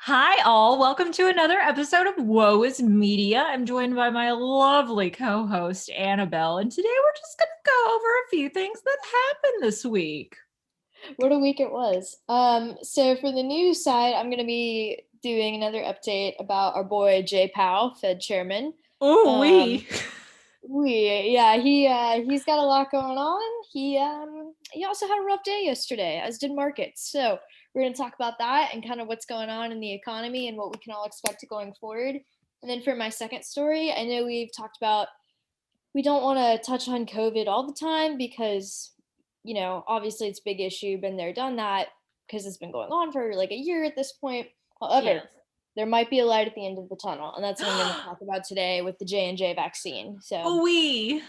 Hi, all. Welcome to another episode of Woe is Media. I'm joined by my lovely co host, Annabelle, and today we're just going to go over a few things that happened this week. What a week it was. So for the news side, I'm going to be doing another update about our boy JPow, Fed chairman. Oh, Um, we. he's got a lot going on. He also had a rough day yesterday, as did markets. So we're going to talk about that and kind of what's going on in the economy and what we can all expect going forward. And then for my second story, I know we've talked about we don't want to touch on COVID all the time because, obviously it's a big issue, been there, done that, because it's been going on for like a year at this point. However, Yes. there might be a light at the end of the tunnel, and that's what I'm going to talk about today with the J&J vaccine. So Oh, we.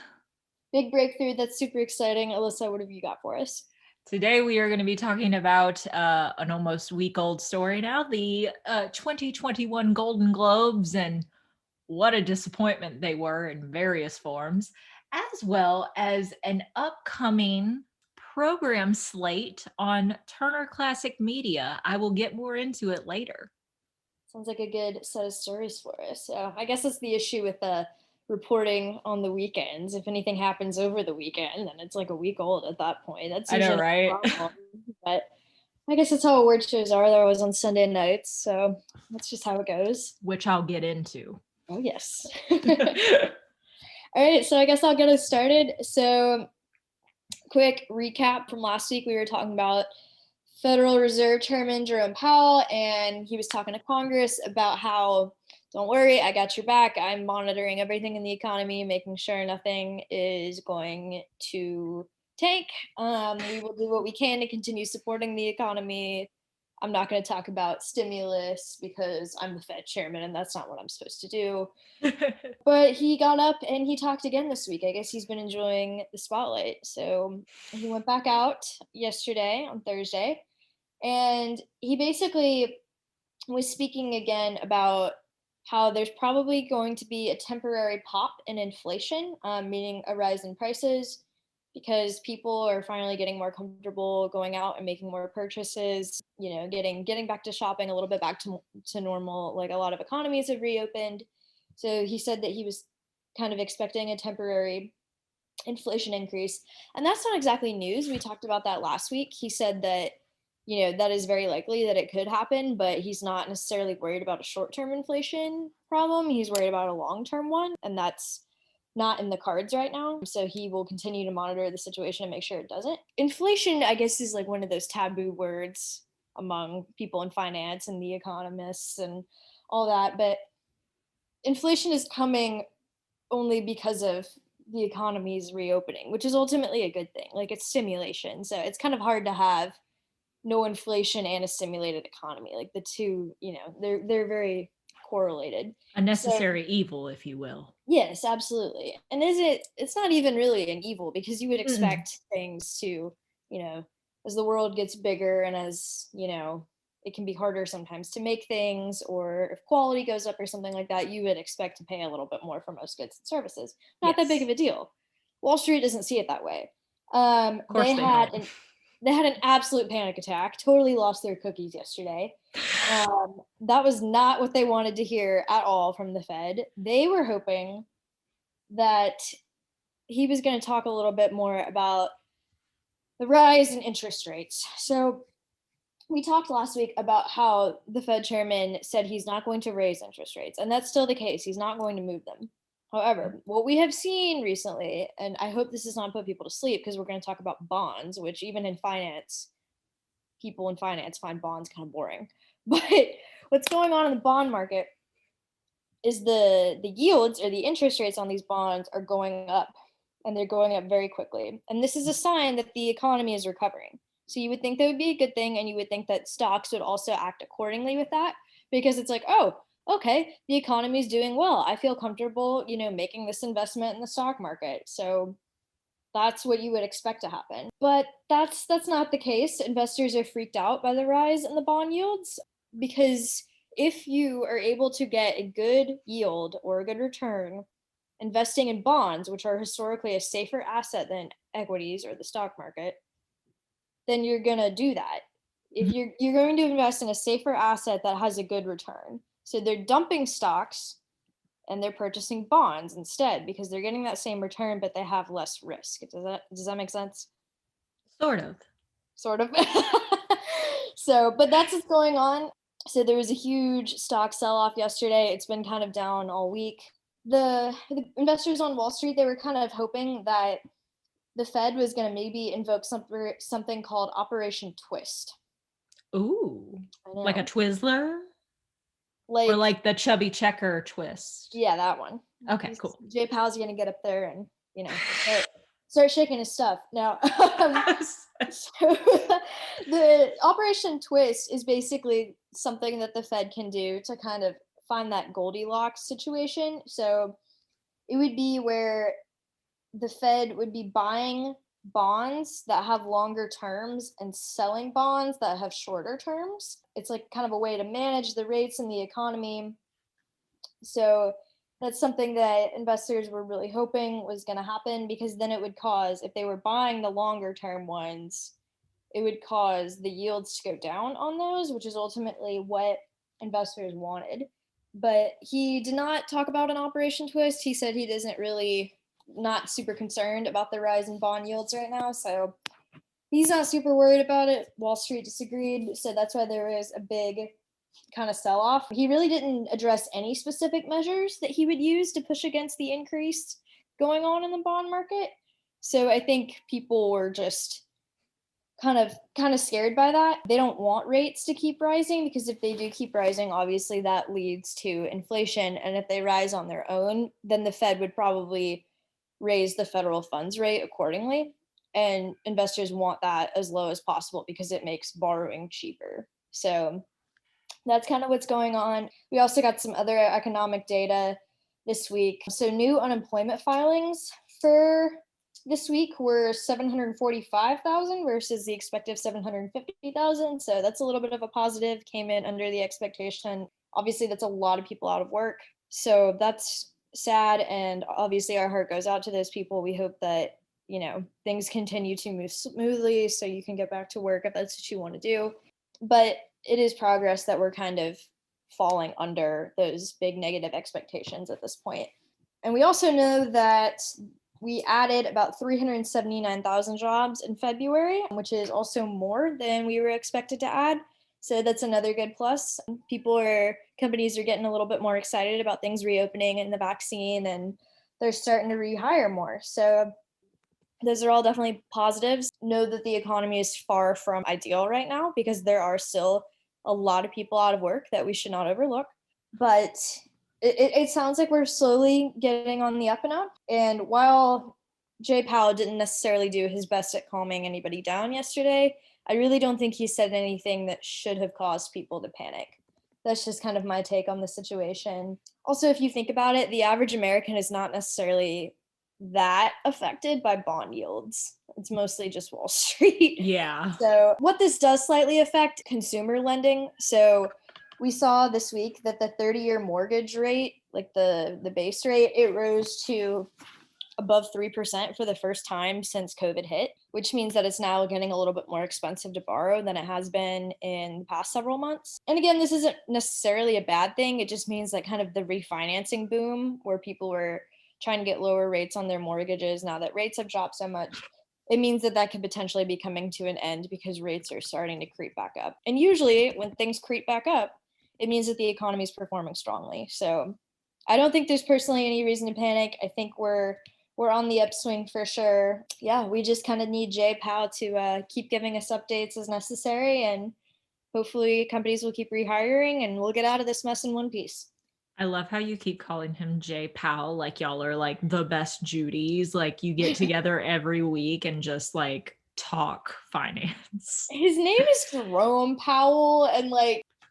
big breakthrough. That's super exciting. Alyssa, what have you got for us? Today we are going to be talking about an almost week-old story now, the 2021 Golden Globes, and what a disappointment they were in various forms, as well as an upcoming program slate on Turner Classic Media. I will get more into it later. Sounds like a good set of stories for us. So I guess that's the issue with reporting on the weekends. If anything happens over the weekend, then it's like a week old at that point. That's I know, usually not right? a problem. But I guess that's how award shows are. They're always on Sunday nights, so that's just how it goes. Which I'll get into. Oh yes. All right, so I guess I'll get us started. So, quick recap from last week. We were talking about Federal Reserve Chairman Jerome Powell, and he was talking to Congress about how, don't worry, I got your back. I'm monitoring everything in the economy, making sure nothing is going to tank. We will do what we can to continue supporting the economy. I'm not going to talk about stimulus because I'm the Fed chairman and that's not what I'm supposed to do. But he got up and he talked again this week. I guess he's been enjoying the spotlight. So he went back out yesterday on Thursday and he basically was speaking again about how there's probably going to be a temporary pop in inflation, meaning a rise in prices, because people are finally getting more comfortable going out and making more purchases. Getting back to shopping a little bit back to normal. Like a lot of economies have reopened, so he said that he was kind of expecting a temporary inflation increase. And that's not exactly news. We talked about that last week. He said that, that is very likely that it could happen, but he's not necessarily worried about a short term inflation problem. He's worried about a long term one. And that's not in the cards right now. So he will continue to monitor the situation and make sure it doesn't. Inflation, I guess, is like one of those taboo words among people in finance and the economists and all that. But inflation is coming only because of the economy's reopening, which is ultimately a good thing. Like it's stimulation. So it's kind of hard to have no inflation and a stimulated economy. Like the two, they're very correlated. A So necessary evil, if you will. yes, absolutely. And it's not even really an evil because you would Mm-mm. expect things to, you know, as the world gets bigger and as, it can be harder sometimes to make things, or if quality goes up or something like that, you would expect to pay a little bit more for most goods and services. Not that big Yes. of a deal. Wall Street doesn't see it that way. Of course they don't. They had an absolute panic attack, totally lost their cookies yesterday. That was not what they wanted to hear at all from the Fed. They were hoping that he was going to talk a little bit more about the rise in interest rates. So, we talked last week about how the Fed chairman said he's not going to raise interest rates, and that's still the case. He's not going to move them. However, what we have seen recently, and I hope this does not put people to sleep because we're going to talk about bonds, which even in finance, people in finance find bonds kind of boring. But what's going on in the bond market is the yields or the interest rates on these bonds are going up, and they're going up very quickly. And this is a sign that the economy is recovering. So you would think that would be a good thing, and you would think that stocks would also act accordingly with that, because it's like, oh, okay, the economy is doing well. I feel comfortable, making this investment in the stock market. So that's what you would expect to happen. But that's not the case. Investors are freaked out by the rise in the bond yields because if you are able to get a good yield or a good return investing in bonds, which are historically a safer asset than equities or the stock market, then you're going to do that. if you're going to invest in a safer asset that has a good return. So they're dumping stocks and they're purchasing bonds instead because they're getting that same return, but they have less risk. Does that make sense? Sort of. Sort of. So, but that's what's going on. So there was a huge stock sell-off yesterday. It's been kind of down all week. The investors on Wall Street, they were kind of hoping that the Fed was going to maybe invoke something called Operation Twist. Ooh. I know. Like a Twizzler? Like, or like the chubby checker twist? Yeah, that one. Okay, cool. JPow's going to get up there and, start shaking his stuff. Now, so the Operation Twist is basically something that the Fed can do to kind of find that Goldilocks situation. So it would be where the Fed would be buying bonds that have longer terms and selling bonds that have shorter terms. It's like kind of a way to manage the rates in the economy. So that's something that investors were really hoping was going to happen, because then it would cause, if they were buying the longer term ones, it would cause the yields to go down on those, which is ultimately what investors wanted. But he did not talk about an Operation Twist. He said he doesn't really, not super concerned about the rise in bond yields right now. So he's not super worried about it. Wall Street disagreed. So that's why there was a big kind of sell off. He really didn't address any specific measures that he would use to push against the increase going on in the bond market. So I think people were just kind of scared by that. They don't want rates to keep rising, because if they do keep rising, obviously that leads to inflation. And if they rise on their own, then the Fed would probably raise the federal funds rate accordingly. And investors want that as low as possible because it makes borrowing cheaper. So that's kind of what's going on. We also got some other economic data this week. So new unemployment filings for this week were 745,000 versus the expected 750,000. So that's a little bit of a positive, came in under the expectation. Obviously, that's a lot of people out of work. So that's sad. And obviously, our heart goes out to those people. We hope that, things continue to move smoothly so you can get back to work if that's what you want to do. But it is progress that we're kind of falling under those big negative expectations at this point. And we also know that we added about 379,000 jobs in February, which is also more than we were expected to add. So that's another good plus. Companies are getting a little bit more excited about things reopening and the vaccine, and they're starting to rehire more. So those are all definitely positives. Know that the economy is far from ideal right now, because there are still a lot of people out of work that we should not overlook. But it sounds like we're slowly getting on the up and up. And while JPow didn't necessarily do his best at calming anybody down yesterday, I really don't think he said anything that should have caused people to panic. That's just kind of my take on the situation. Also, if you think about it, the average American is not necessarily that affected by bond yields. It's mostly just Wall Street. Yeah. So what this does slightly affect consumer lending. So we saw this week that the 30-year mortgage rate, like the base rate, it rose to above 3% for the first time since COVID hit, which means that it's now getting a little bit more expensive to borrow than it has been in the past several months. And again, this isn't necessarily a bad thing. It just means that kind of the refinancing boom, where people were trying to get lower rates on their mortgages, now that rates have dropped so much, it means that could potentially be coming to an end, because rates are starting to creep back up. And usually when things creep back up, it means that the economy is performing strongly. So I don't think there's personally any reason to panic. I think we're on the upswing for sure. Yeah, we just kind of need JPow to keep giving us updates as necessary, and hopefully companies will keep rehiring and we'll get out of this mess in one piece. I love how you keep calling him JPow, like y'all are like the best Judies. Like you get together every week and just like talk finance. His name is Jerome Powell, and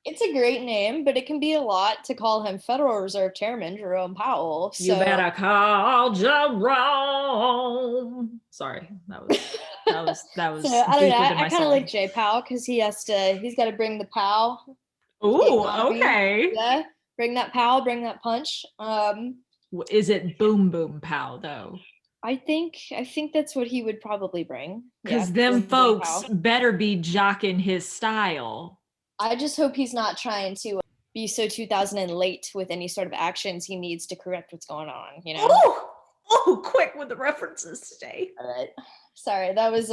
it's a great name, but it can be a lot to call him Federal Reserve Chairman Jerome Powell. So. You better call Jerome. Sorry, that was. So, I don't know. I kind of like JPow because he's got to bring the pow. Ooh, okay. Yeah, bring that pow, bring that punch. Is it boom boom pow though? I think that's what he would probably bring. Yeah, Because them being folks Pow. better be jocking his style. I just hope he's not trying to be so 2000 and late with any sort of actions he needs to correct what's going on, you know? Oh, quick with the references today. All right. Sorry, that was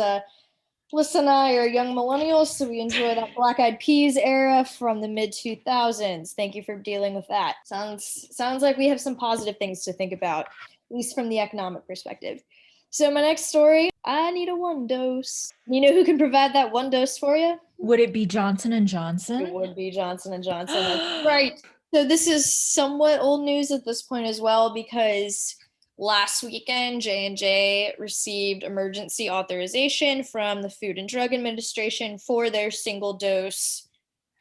Lisa and I are young millennials, so we enjoy that Black Eyed Peas era from the mid 2000s. Thank you for dealing with that. Sounds like we have some positive things to think about, at least from the economic perspective. So my next story, I need a one dose. You know who can provide that one dose for you? Would it be Johnson and Johnson? It would be Johnson and Johnson. That's right. So this is somewhat old news at this point as well, because last weekend J&J received emergency authorization from the Food and Drug Administration for their single dose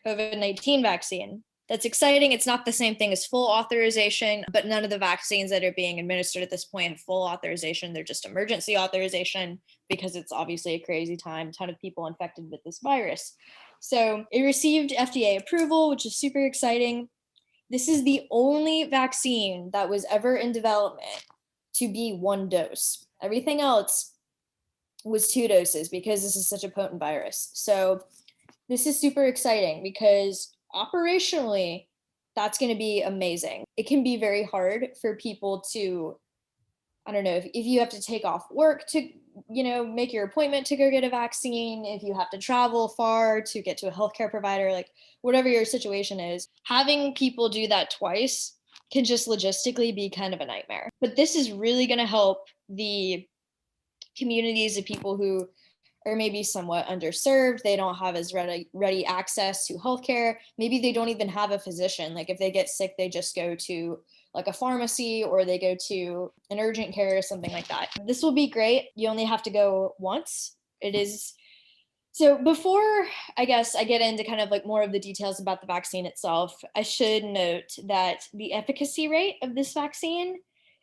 COVID-19 vaccine. That's exciting. It's not the same thing as full authorization, but none of the vaccines that are being administered at this point have full authorization. They're just emergency authorization because it's obviously a crazy time, a ton of people infected with this virus. So it received FDA approval, which is super exciting. This is the only vaccine that was ever in development to be one dose. Everything else was 2 doses because this is such a potent virus. So this is super exciting because operationally, that's going to be amazing. It can be very hard for people to, I don't know, if you have to take off work to, make your appointment to go get a vaccine, if you have to travel far to get to a healthcare provider, like whatever your situation is, having people do that twice can just logistically be kind of a nightmare. But this is really going to help the communities of people who are maybe somewhat underserved. They don't have as ready access to healthcare. Maybe they don't even have a physician. Like if they get sick, they just go to like a pharmacy or they go to an urgent care or something like that. This will be great. You only have to go once. It is. So before I guess I get into kind of like more of the details about the vaccine itself, I should note that the efficacy rate of this vaccine,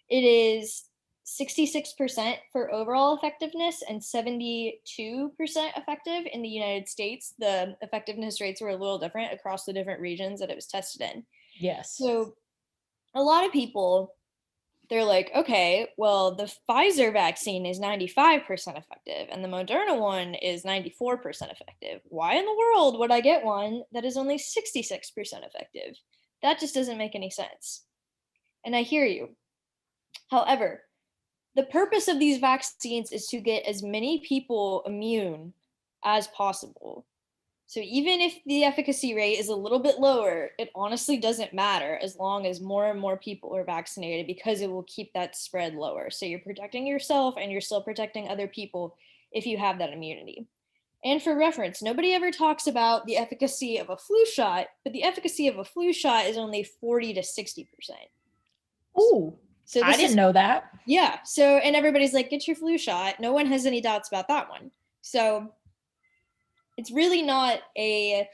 it is 66% for overall effectiveness and 72% effective in the United States. The effectiveness rates were a little different across the different regions that it was tested in. Yes. So a lot of people, they're like, okay, well, the Pfizer vaccine is 95% effective and the Moderna one is 94% effective. Why in the world would I get one that is only 66% effective? That just doesn't make any sense. And I hear you. However, the purpose of these vaccines is to get as many people immune as possible. So even if the efficacy rate is a little bit lower, it honestly doesn't matter as long as more and more people are vaccinated because it will keep that spread lower. So you're protecting yourself and you're still protecting other people if you have that immunity. And for reference, nobody ever talks about the efficacy of a flu shot, but the efficacy of a flu shot is only 40 to 60%. Ooh, So I this didn't is, know that. yeah. So, and everybody's like, get your flu shot. No one has any doubts about that one. So it's really not a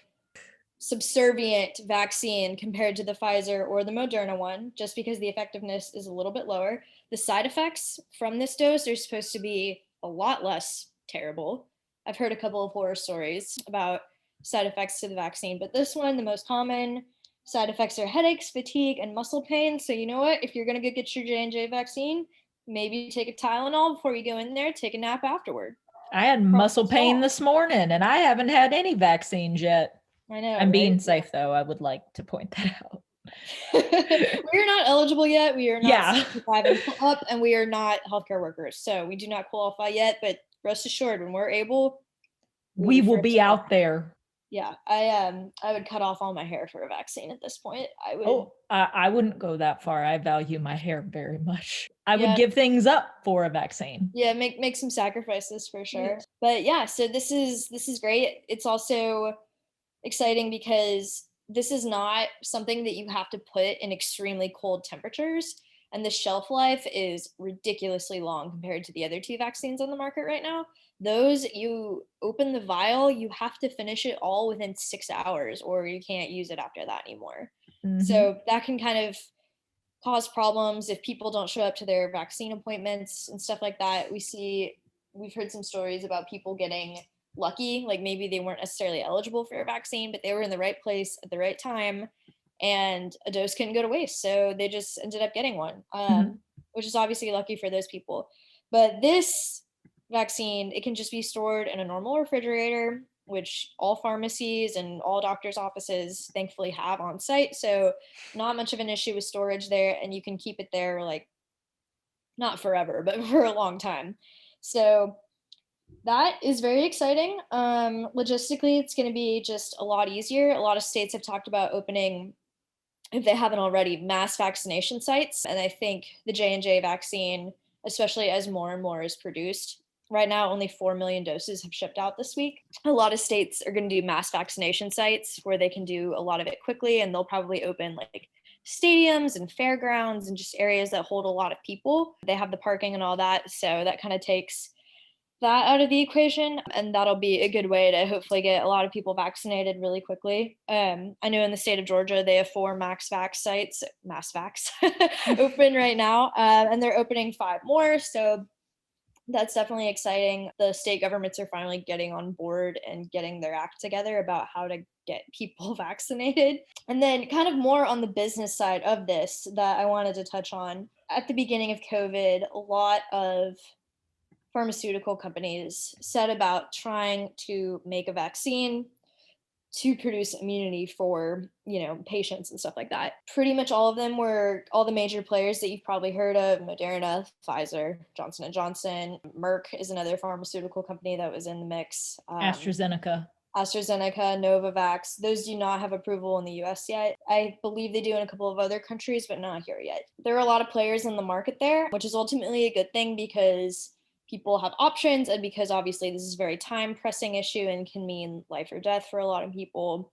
subservient vaccine compared to the Pfizer or the Moderna one, just because the effectiveness is a little bit lower. The side effects from this dose are supposed to be a lot less terrible. I've heard a couple of horror stories about side effects to the vaccine, but this one, the most common side effects are headaches, fatigue, and muscle pain. So you know what? If you're gonna go get your J&J vaccine, maybe take a Tylenol before you go in there, take a nap afterward. I had muscle pain this morning and I haven't had any vaccines yet. I know, I'm being right? safe though. I would like to point that out. We're not eligible yet. We are not Yeah. 65 and up, and we are not healthcare workers. So we do not qualify yet, but rest assured, when we're able, We will first be one. out there. Yeah, I would cut off all my hair for a vaccine at this point. I would. Oh, I wouldn't go that far. I value my hair very much. I Yeah. would give things up for a vaccine. Yeah, make some sacrifices for sure. Yes. But yeah, so this is great. It's also exciting because this is not something that you have to put in extremely cold temperatures. And the shelf life is ridiculously long compared to the other 2 vaccines on the market right now. Those, you open the vial, you have to finish it all within 6 hours or you can't use it after that anymore. Mhm. So that can kind of cause problems if people don't show up to their vaccine appointments and stuff like that. We've heard some stories about people getting lucky, like maybe they weren't necessarily eligible for a vaccine, but they were in the right place at the right time and a dose couldn't go to waste. So they just ended up getting one, which is obviously lucky for those people. But this vaccine, it can just be stored in a normal refrigerator, which all pharmacies and all doctors' offices thankfully have on site. So not much of an issue with storage there, and you can keep it there like not forever, but for a long time. So that is very exciting. Logistically, it's going to be just a lot easier. A lot of states have talked about opening, if they haven't already, mass vaccination sites, and I think the J&J vaccine, especially as more and more is produced. Right now, only 4 million doses have shipped out this week. A lot of states are going to do mass vaccination sites where they can do a lot of it quickly, and they'll probably open like stadiums and fairgrounds and just areas that hold a lot of people. They have the parking and all that, so that kind of takes that out of the equation, and that'll be a good way to hopefully get a lot of people vaccinated really quickly. I know in the state of Georgia they have 4 mass vax open right now, and they're opening 5 more. So that's definitely exciting. The state governments are finally getting on board and getting their act together about how to get people vaccinated. And then, kind of more on the business side of this, that I wanted to touch on. At the beginning of COVID, a lot of pharmaceutical companies set about trying to make a vaccine to produce immunity for, patients and stuff like that. Pretty much all of them were all the major players that you've probably heard of: Moderna, Pfizer, Johnson and Johnson. Merck is another pharmaceutical company that was in the mix. AstraZeneca. AstraZeneca, Novavax, those do not have approval in the US yet. I believe they do in a couple of other countries, but not here yet. There are a lot of players in the market there, which is ultimately a good thing because people have options, and because obviously this is a very time pressing issue and can mean life or death for a lot of people.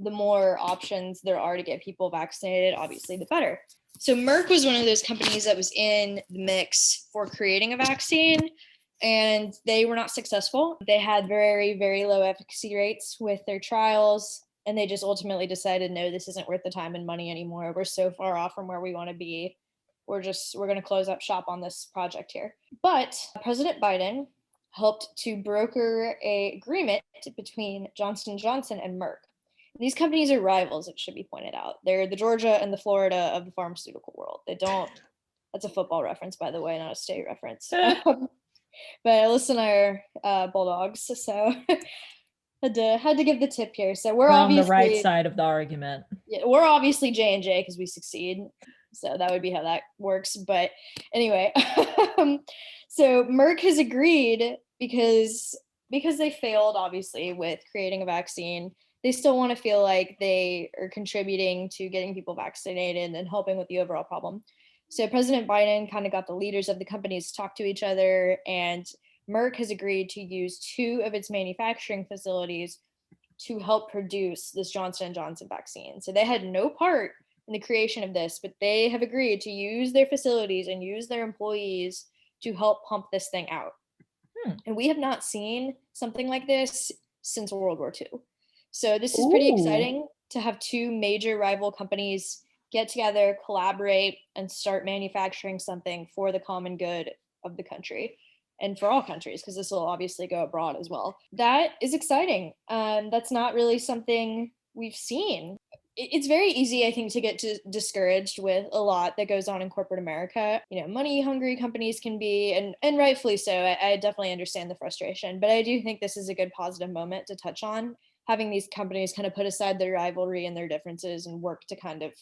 The more options there are to get people vaccinated, obviously the better. So Merck was one of those companies that was in the mix for creating a vaccine, and they were not successful. They had very, very low efficacy rates with their trials, and they just ultimately decided, no, this isn't worth the time and money anymore. We're so far off from where we want to be. We're going to close up shop on this project here. But President Biden helped to broker a agreement between Johnson & Johnson and Merck. These companies are rivals, it should be pointed out. They're the Georgia and the Florida of the pharmaceutical world. That's a football reference, by the way, not a state reference. But Alyssa and I are Bulldogs, so had to give the tip here. So we're on obviously the right side of the argument. Yeah, we're obviously J&J because we succeed. So that would be how that works. But anyway, so Merck has agreed because they failed, obviously, with creating a vaccine. They still want to feel like they are contributing to getting people vaccinated and helping with the overall problem. So President Biden kind of got the leaders of the companies to talk to each other, and Merck has agreed to use 2 of its manufacturing facilities to help produce this Johnson & Johnson vaccine. So they had no part in the creation of this, but they have agreed to use their facilities and use their employees to help pump this thing out. And we have not seen something like this since World War II. So this is pretty exciting to have 2 major rival companies get together, collaborate, and start manufacturing something for the common good of the country, and for all countries, because this will obviously go abroad as well. That is exciting. That's not really something we've seen. It's very easy, I think, to get discouraged with a lot that goes on in corporate America. Money hungry companies can be, and rightfully so. I definitely understand the frustration, but I do think this is a good positive moment to touch on, having these companies kind of put aside their rivalry and their differences and work to kind of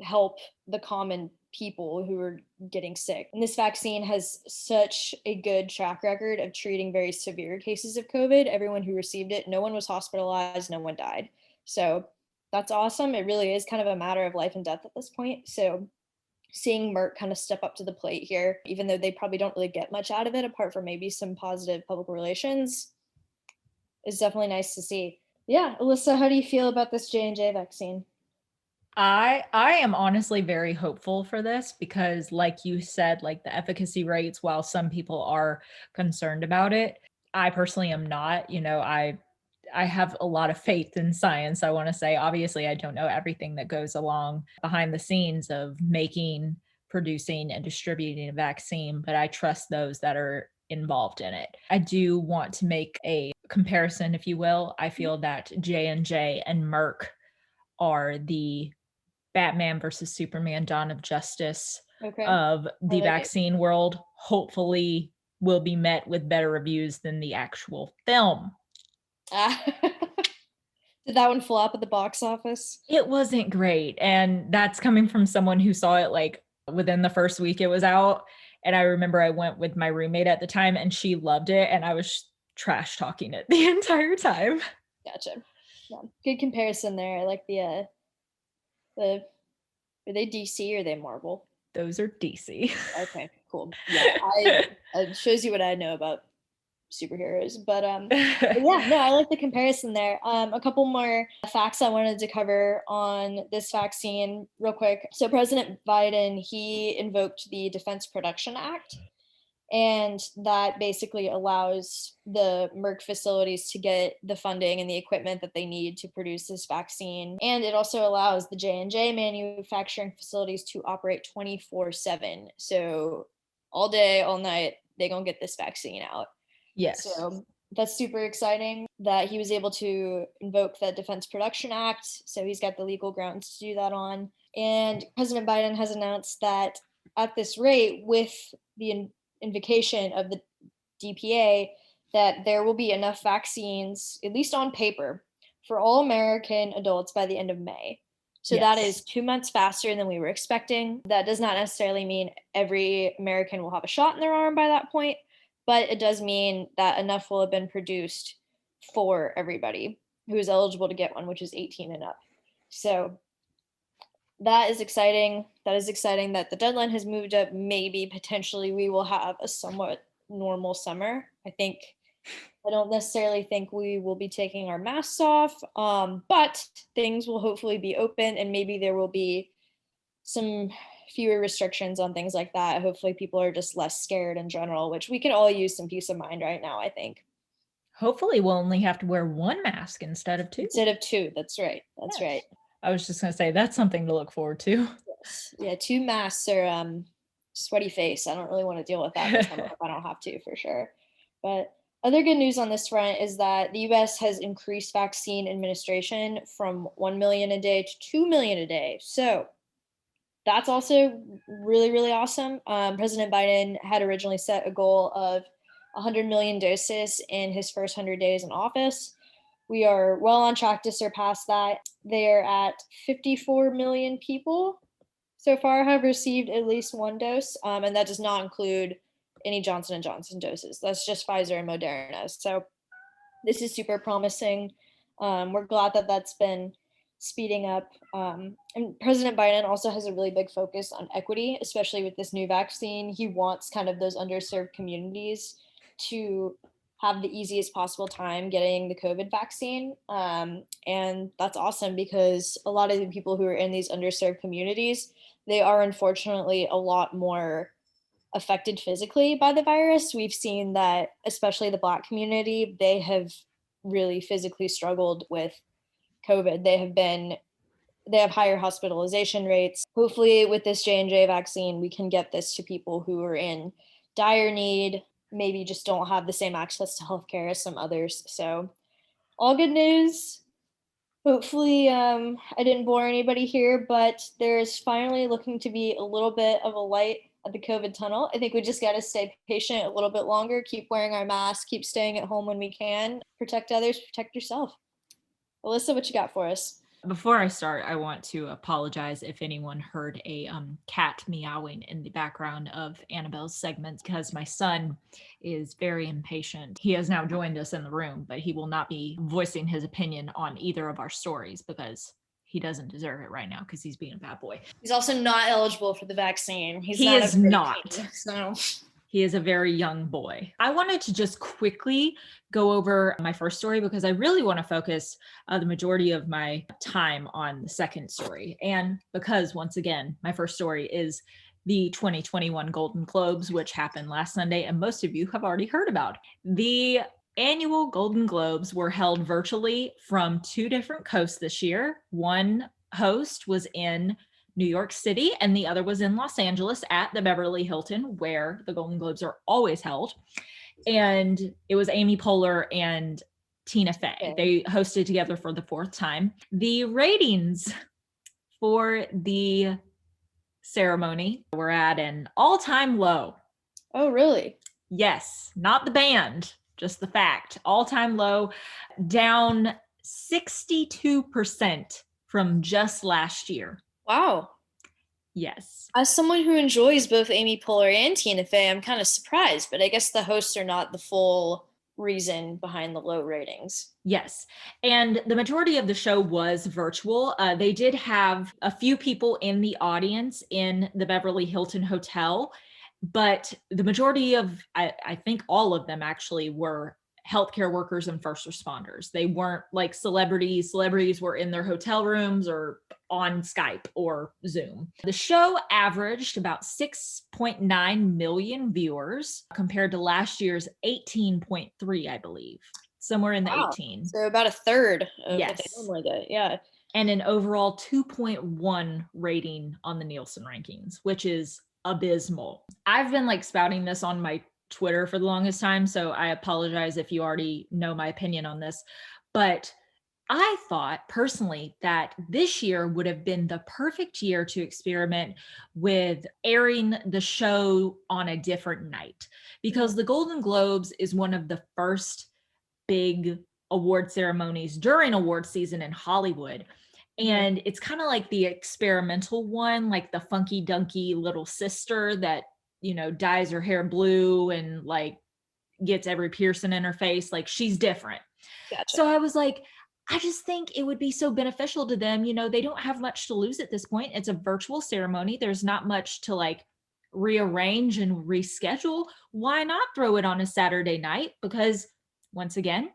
help the common people who are getting sick. And this vaccine has such a good track record of treating very severe cases of COVID. Everyone who received it, no one was hospitalized, no one died. So that's awesome. It really is kind of a matter of life and death at this point. So seeing Merck kind of step up to the plate here, even though they probably don't really get much out of it apart from maybe some positive public relations, is definitely nice to see. Yeah, Alyssa, how do you feel about this J&J vaccine? I am honestly very hopeful for this because, like you said, like the efficacy rates, while some people are concerned about it, I personally am not. I have a lot of faith in science. I want to say, obviously, I don't know everything that goes along behind the scenes of making, producing, and distributing a vaccine, but I trust those that are involved in it. I do want to make a comparison, if you will. I feel that J&J and Merck are the Batman versus Superman, Dawn of Justice Okay. of the like vaccine world. Hopefully will be met with better reviews than the actual film. Did that one flop at the box office? It wasn't great. And that's coming from someone who saw it like within the first week it was out. And I remember I went with my roommate at the time and she loved it. And I was trash talking it the entire time. Gotcha. Yeah. Good comparison there. I like the are they DC or are they Marvel? Those are DC. Okay, cool. Yeah, it shows you what I know about superheroes. But yeah, no, I like the comparison there. A couple more facts I wanted to cover on this vaccine real quick. So President Biden, he invoked the Defense Production Act, and that basically allows the Merck facilities to get the funding and the equipment that they need to produce this vaccine. And it also allows the J&J manufacturing facilities to operate 24/7. So all day, all night, they're going to get this vaccine out. Yes. So that's super exciting that he was able to invoke the Defense Production Act. So he's got the legal grounds to do that on. And President Biden has announced that at this rate, with the invocation of the DPA, that there will be enough vaccines, at least on paper, for all American adults by the end of May. So that is 2 months faster than we were expecting. That does not necessarily mean every American will have a shot in their arm by that point, but it does mean that enough will have been produced for everybody who is eligible to get one, which is 18 and up. So that is exciting. That is exciting that the deadline has moved up. Maybe potentially we will have a somewhat normal summer. I don't necessarily think we will be taking our masks off, but things will hopefully be open and maybe there will be some fewer restrictions on things like that. Hopefully people are just less scared in general, which we can all use some peace of mind right now, I think. Hopefully we'll only have to wear one mask instead of two. Instead of two, that's right. That's right. I was just gonna say that's something to look forward to. Yes. Yeah, 2 masks are sweaty face. I don't really want to deal with that this summer if I don't have to, for sure. But other good news on this front is that the US has increased vaccine administration from 1 million a day to 2 million a day. So that's also really, really awesome. President Biden had originally set a goal of 100 million doses in his first 100 days in office. We are well on track to surpass that. They're at 54 million people so far have received at least one dose, and that does not include any Johnson & Johnson doses. That's just Pfizer and Moderna. So this is super promising. We're glad that that's been speeding up. And President Biden also has a really big focus on equity, especially with this new vaccine. He wants kind of those underserved communities to have the easiest possible time getting the COVID vaccine. And that's awesome because a lot of the people who are in these underserved communities, they are unfortunately a lot more affected physically by the virus. We've seen that, especially the Black community, they have really physically struggled with COVID. They have higher hospitalization rates. Hopefully with this J&J vaccine, we can get this to people who are in dire need, maybe just don't have the same access to healthcare as some others. So all good news. Hopefully I didn't bore anybody here, but there's finally looking to be a little bit of a light at the COVID tunnel. I think we just got to stay patient a little bit longer, keep wearing our masks, keep staying at home when we can, protect others, protect yourself. Alyssa, what you got for us? Before I start, I want to apologize if anyone heard a cat meowing in the background of Annabelle's segments because my son is very impatient. He has now joined us in the room, but he will not be voicing his opinion on either of our stories because he doesn't deserve it right now because he's being a bad boy. He's also not eligible for the vaccine. He is not. So he is a very young boy. I wanted to just quickly go over my first story because I really want to focus the majority of my time on the second story. And because, once again, my first story is the 2021 Golden Globes, which happened last Sunday, and most of you have already heard about. The annual Golden Globes were held virtually from 2 different coasts this year. One host was in New York City, and the other was in Los Angeles at the Beverly Hilton, where the Golden Globes are always held. And it was Amy Poehler and Tina Fey. Okay. They hosted together for the 4th time. The ratings for the ceremony were at an all-time low. Oh, really? Yes, not the band, just the fact. All-time low, down 62% from just last year. Wow. Yes. As someone who enjoys both Amy Poehler and Tina Fey, I'm kind of surprised, but I guess the hosts are not the full reason behind the low ratings. Yes. And the majority of the show was virtual. They did have a few people in the audience in the Beverly Hilton Hotel, but the majority of, I think all of them actually were healthcare workers and first responders. They weren't like celebrities. Celebrities were in their hotel rooms or on Skype or Zoom. The show averaged about 6.9 million viewers compared to last year's 18.3, I believe. Somewhere in the Wow. 18. So about a third of what they Yes. normally get. Yeah. And an overall 2.1 rating on the Nielsen rankings, which is abysmal. I've been like spouting this on my Twitter for the longest time, so I apologize if you already know my opinion on this. But I thought personally that this year would have been the perfect year to experiment with airing the show on a different night, because the Golden Globes is one of the first big award ceremonies during award season in Hollywood. And it's kind of like the experimental one, like the funky dunky little sister that, dyes her hair blue and like gets every piercing in her face. Like she's different. Gotcha. So I was like, I just think it would be so beneficial to them. They don't have much to lose at this point. It's a virtual ceremony. There's not much to like rearrange and reschedule. Why not throw it on a Saturday night? Because once again,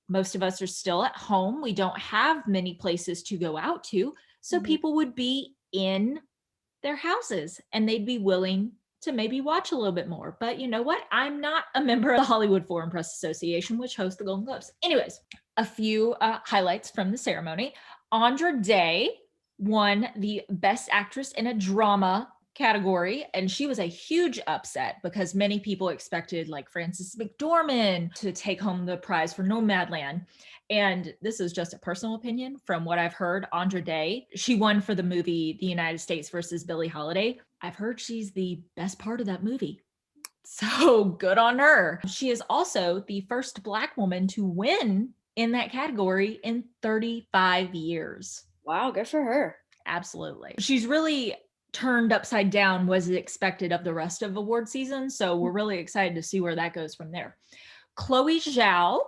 most of us are still at home. We don't have many places to go out to. So people would be in their houses and they'd be willing to maybe watch a little bit more. But you know what? I'm not a member of the Hollywood Foreign Press Association, which hosts the Golden Globes. Anyways, a few highlights from the ceremony. Andra Day won the Best Actress in a Drama category, and she was a huge upset because many people expected like Frances McDormand to take home the prize for Nomadland. And this is just a personal opinion from what I've heard. Andra Day, she won for the movie The United States versus Billie Holiday. I've heard she's the best part of that movie. So good on her. She is also the first Black woman to win in that category in 35 years. Wow, good for her. Absolutely. She's really turned upside down was expected of the rest of award season. So we're really excited to see where that goes from there. Chloe Zhao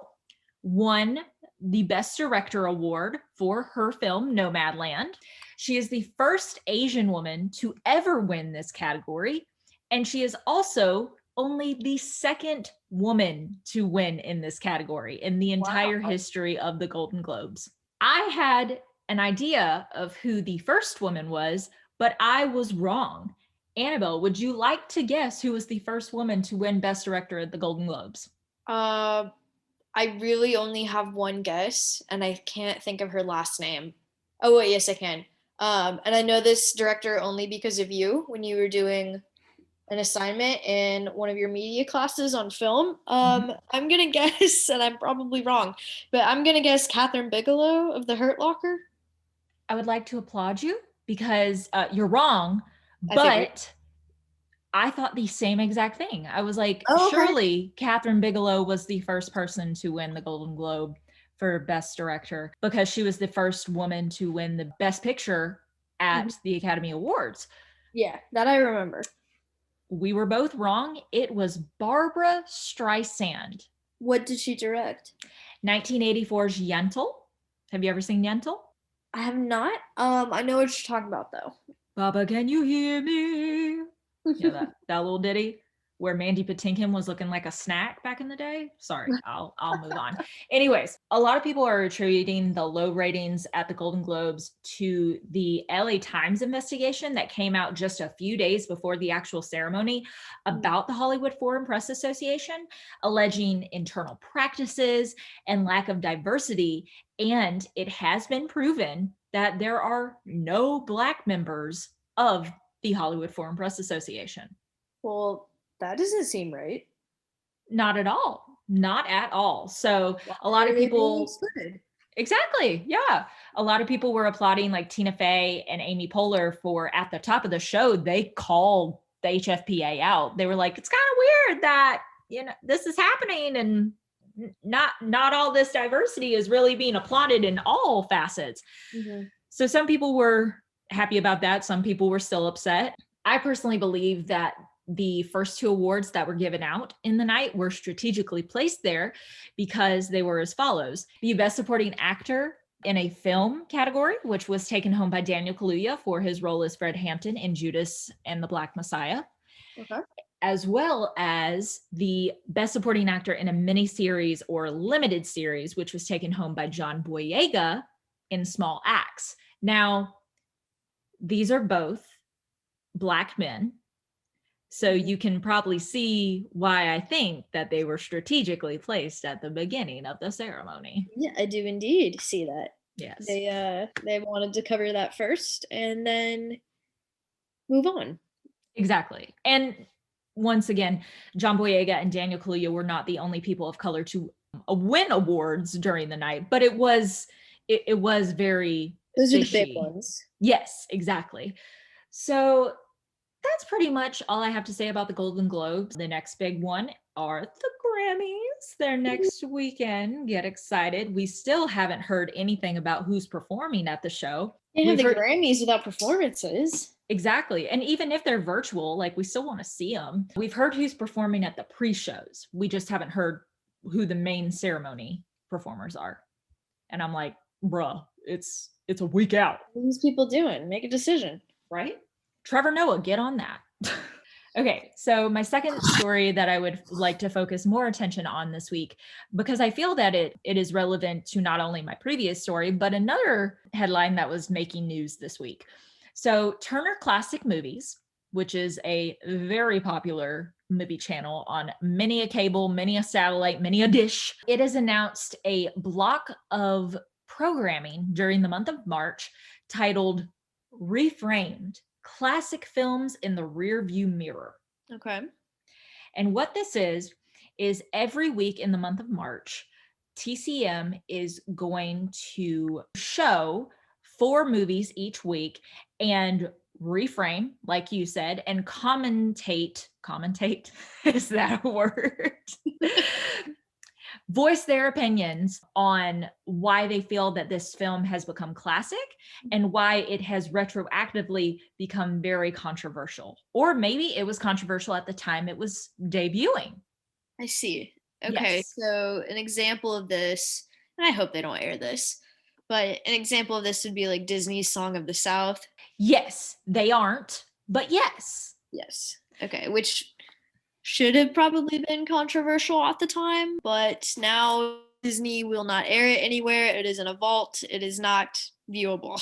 won the Best Director Award for her film Nomadland. She is the first Asian woman to ever win this category. And she is also only the second woman to win in this category in the entire history of the Golden Globes. I had an idea of who the first woman was, but I was wrong. Annabelle, would you like to guess who was the first woman to win Best Director at the Golden Globes? I really only have one guess, and I can't think of her last name. Oh wait, yes I can. And I know this director only because of you when you were doing an assignment in one of your media classes on film. I'm gonna guess, and I'm probably wrong, but I'm gonna guess Catherine Bigelow of The Hurt Locker. I would like to applaud you because you're wrong, but I thought the same exact thing. I was like, surely Catherine Bigelow was the first person to win the Golden Globe for Best Director because she was the first woman to win the Best Picture at the Academy Awards. Yeah, that I remember. We were both wrong. It was Barbra Streisand. What did she direct? 1984's Yentl. Have you ever seen Yentl? I have not. I know what you're talking about though. Baba, can you hear me? That little ditty where Mandy Patinkin was looking like a snack back in the day. Sorry, I'll move on. Anyways, a lot of people are attributing the low ratings at the Golden Globes to the LA Times investigation that came out just a few days before the actual ceremony about the Hollywood Foreign Press Association, alleging internal practices and lack of diversity. And it has been proven that there are no Black members of the Hollywood Foreign Press Association. Well, that doesn't seem right. Not at all. Not at all. So a lot of people. Exactly. Yeah. A lot of people were applauding like Tina Fey and Amy Poehler for at the top of the show, they called the HFPA out. They were like, it's kind of weird that this is happening, and not all this diversity is really being applauded in all facets. Mm-hmm. So some people were happy about that. Some people were still upset. I personally believe that the first two awards that were given out in the night were strategically placed there because they were as follows. The Best Supporting Actor in a Film category, which was taken home by Daniel Kaluuya for his role as Fred Hampton in Judas and the Black Messiah, Okay. as well as the Best Supporting Actor in a miniseries or limited series, which was taken home by John Boyega in Small Axe. Now, these are both Black men. So you can probably see why I think that they were strategically placed at the beginning of the ceremony. Yeah, I do indeed see that. Yes. They wanted to cover that first and then move on. Exactly. And once again, John Boyega and Daniel Kaluuya were not the only people of color to win awards during the night, but it was very Those are the big fishy. ones. Yes, exactly. So that's pretty much all I have to say about the Golden Globes. The next big one are the Grammys. They're next weekend. Get excited. We still haven't heard anything about who's performing at the show. They have We've the heard Grammys without performances. exactly. And even if they're virtual, like we still want to see them. We've heard who's performing at the pre-shows. We just haven't heard who the main ceremony performers are. And I'm like, bruh, it's a week out. What are these people doing? Make a decision. Right? Trevor Noah, get on that. Okay, so my second story that I would like to focus more attention on this week, because I feel that it is relevant to not only my previous story, but another headline that was making news this week. So Turner Classic Movies, which is a very popular movie channel on many a cable, many a satellite, many a dish, it has announced a block of programming during the month of March titled Reframed: Classic Films in the Rearview Mirror. Okay. And what this is every week in the month of March, TCM is going to show 4 movies each week and reframe, like you said, and commentate, is that a word? Voice their opinions on why they feel that this film has become classic and why it has retroactively become very controversial. Or maybe it was controversial at the time it was debuting. I see. Okay, Yes. so an example of this, and I hope they don't air this, but an example of this would be like Disney's Song of the South. Yes, they aren't, but yes. Yes. Okay, which should have probably been controversial at the time, but now Disney will not air it anywhere. It is in a vault. It is not viewable.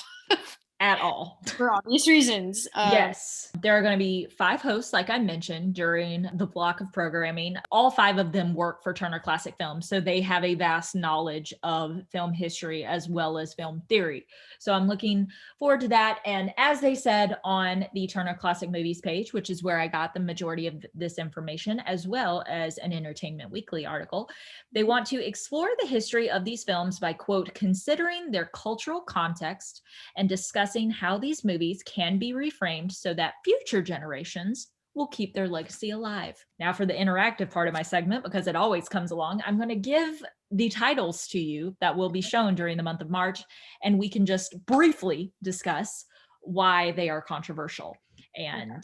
At all. For obvious reasons. Yes. There are going to be 5 hosts, like I mentioned, during the block of programming. All 5 of them work for Turner Classic Films, so they have a vast knowledge of film history as well as film theory. So I'm looking forward to that. And as they said on the Turner Classic Movies page, which is where I got the majority of this information, as well as an Entertainment Weekly article, they want to explore the history of these films by, quote, considering their cultural context and discussing how these movies can be reframed so that future generations will keep their legacy alive. Now for the interactive part of my segment, because it always comes along, I'm going to give the titles to you that will be shown during the month of March, and we can just briefly discuss why they are controversial. And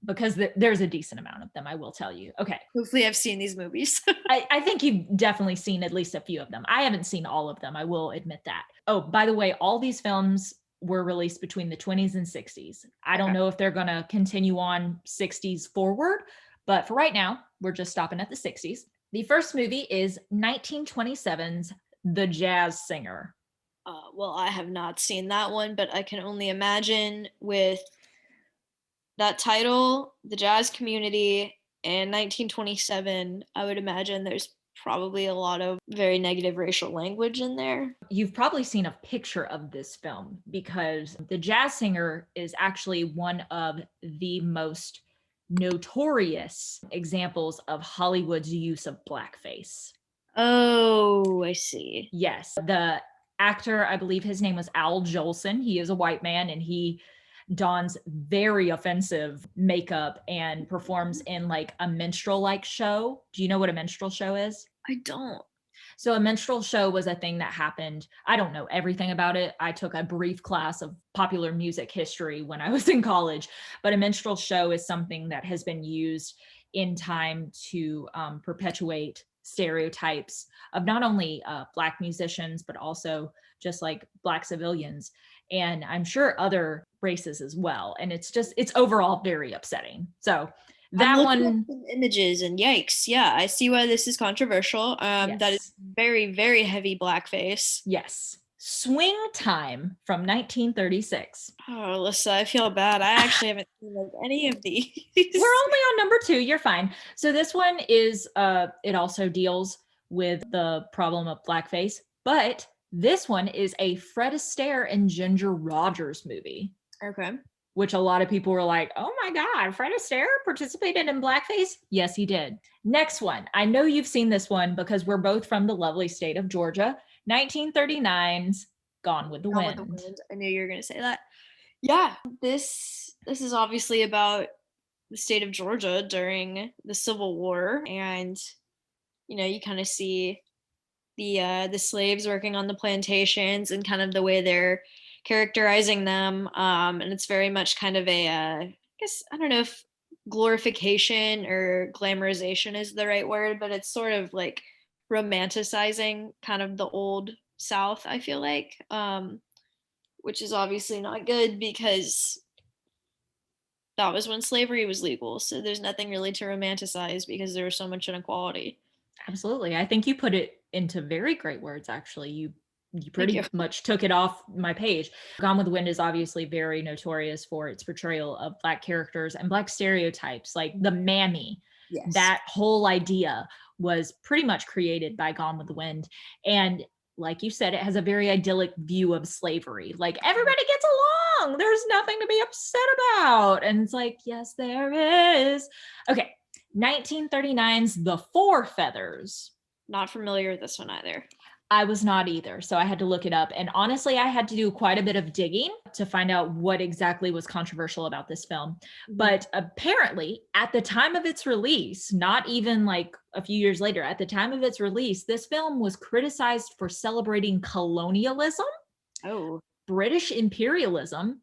because there's a decent amount of them, I will tell you. Okay. Hopefully I've seen these movies. I think you've definitely seen at least a few of them. I haven't seen all of them. I will admit that. Oh, by the way, all these films were released between the 20s and 60s. I don't know if they're going to continue on 60s forward, but for right now, we're just stopping at the 60s. The first movie is 1927's The Jazz Singer. Well, I have not seen that one, but I can only imagine with that title, the jazz community, and 1927, I would imagine there's probably a lot of very negative racial language in there. You've probably seen a picture of this film because The Jazz Singer is actually one of the most notorious examples of Hollywood's use of blackface. Oh, I see. Yes. The actor, I believe his name was Al Jolson. He is a white man and he dons very offensive makeup and performs in like a minstrel-like show. Do you know what a minstrel show is? I don't. So a minstrel show was a thing that happened. I don't know everything about it. I took a brief class of popular music history when I was in college, but a minstrel show is something that has been used in time to perpetuate stereotypes of not only Black musicians, but also just like Black civilians. And I'm sure other races as well. And it's overall very upsetting. So I'm that looking at one, some images and yikes. Yeah, I see why this is controversial. That is yes. very, very heavy blackface. Yes. Swing Time from 1936. Oh, Alyssa, I feel bad. I actually haven't seen like any of these. We're only on number 2. You're fine. So this one is it also deals with the problem of blackface, but this one is a Fred Astaire and Ginger Rogers movie, Okay. which a lot of people were like, "Oh my god, Fred Astaire participated in blackface?" Yes, he did. Next one. I know you've seen this one because we're both from the lovely state of Georgia. 1939's Gone with the Gone with Wind. the Wind. I knew you were gonna say that. Yeah, this is obviously about the state of Georgia during the Civil War, and you kind of see the slaves working on the plantations and kind of the way they're characterizing them, and it's very much kind of a I guess I don't know if glorification or glamorization is the right word, but it's sort of like romanticizing kind of the old South, I feel like, which is obviously not good because that was when slavery was legal. So there's nothing really to romanticize because there was so much inequality. Absolutely. I think you put it into very great words, actually. You Thank you. pretty much took it off my page. Gone with the Wind is obviously very notorious for its portrayal of Black characters and Black stereotypes, like the mammy. Yes. That whole idea was pretty much created by Gone with the Wind. And like you said, it has a very idyllic view of slavery. Like everybody gets along. There's nothing to be upset about. And it's like, yes, there is. Okay. 1939's The Four Feathers. Not familiar with this one either. I was not either. So I had to look it up. And honestly, I had to do quite a bit of digging to find out what exactly was controversial about this film. But apparently, at the time of its release, not even like a few years later, at the time of its release, this film was criticized for celebrating colonialism, Oh. British imperialism,